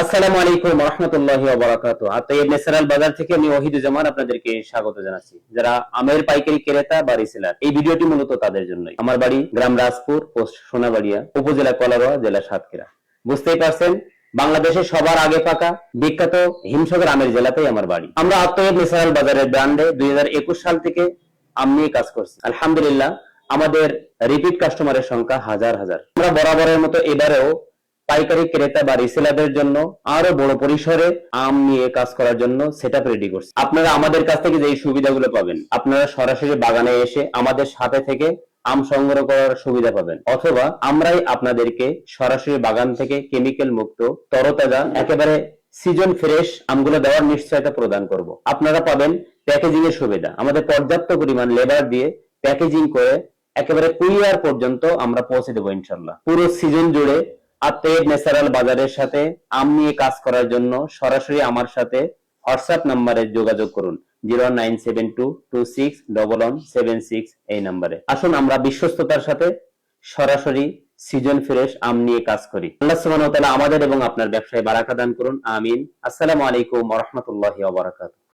আসসালামু আলাইকুম ওয়া রাহমাতুল্লাহি ওয়া বারাকাতুহু। আতাইব ন্যাচারাল বাজার থেকে আমি ওহিদুজ্জামান আপনাদেরকে স্বাগত জানাচ্ছি। যারা আমের পাইকারি ক্রেতা বা রিসেলার, এই ভিডিওটি মূলত তাদের জন্যই। আমার বাড়ি গ্রাম রাজপুর, পোস্ট সোনাবাড়িয়া, উপজেলা কলারোয়া, জেলা সাতক্ষীরা। বুঝতেই পারছেন, বাংলাদেশের সবার আগে পাকা বিখ্যাত হিমসাগর আমের জেলাতেই আমার বাড়ি। আমরা আতাইব ন্যাচারাল বাজারের ব্র্যান্ডে 2021 সাল থেকে আম নিয়ে কাজ করছি। আলহামদুলিল্লাহ, আমাদের রিপিট কাস্টমারের সংখ্যা হাজার হাজার। আমরা বরাবরের মতো এবারেও পাইকারি ক্রেতা বা রিসেলারদের জন্য আরো বড় পরিসরে আম নিয়ে কাজ করার জন্য সেটআপ রেডি করছি। আপনারা আমাদের কাছ থেকে যে সুবিধাগুলো পাবেন, আপনারা সরাসরি বাগানে এসে আমাদের সাথে থেকে আম সংগ্রহ করার সুবিধা পাবেন, অথবা আমরাই আপনাদেরকে সরাসরি বাগান থেকে কেমিক্যাল মুক্ত তরতাজা একেবারে সিজন ফ্রেশ আমগুলো দেওয়ার নিশ্চয়তা প্রদান করব। আপনারা পাবেন প্যাকেজিং এর সুবিধা। আমাদের পর্যাপ্ত পরিমাণ লেবার দিয়ে প্যাকেজিং করে একেবারে কুরিয়ার পর্যন্ত আমরা পৌঁছে দেবো ইনশাল্লাহ। পুরো সিজন জুড়ে আতাইব ন্যাচারাল বাজারের সাথে আম নিয়ে কাজ করার জন্য সরাসরি আমার সাথে হোয়াটসঅ্যাপ নাম্বারে যোগাযোগ করুন 0972261176 এই নাম্বারে। আসুন আমরা বিশ্বস্ততার সাথে সরাসরি সিজন ফ্রেশ আম নিয়ে কাজ করি। আল্লাহ সুবহানাহু ওয়া তাআলা আমাদের এবং আপনার ব্যবসায় বারাকা দান করুন, আমিন। আসসালামু আলাইকুম ওয়া রাহমাতুল্লাহি ওয়া বারাকাতুহু।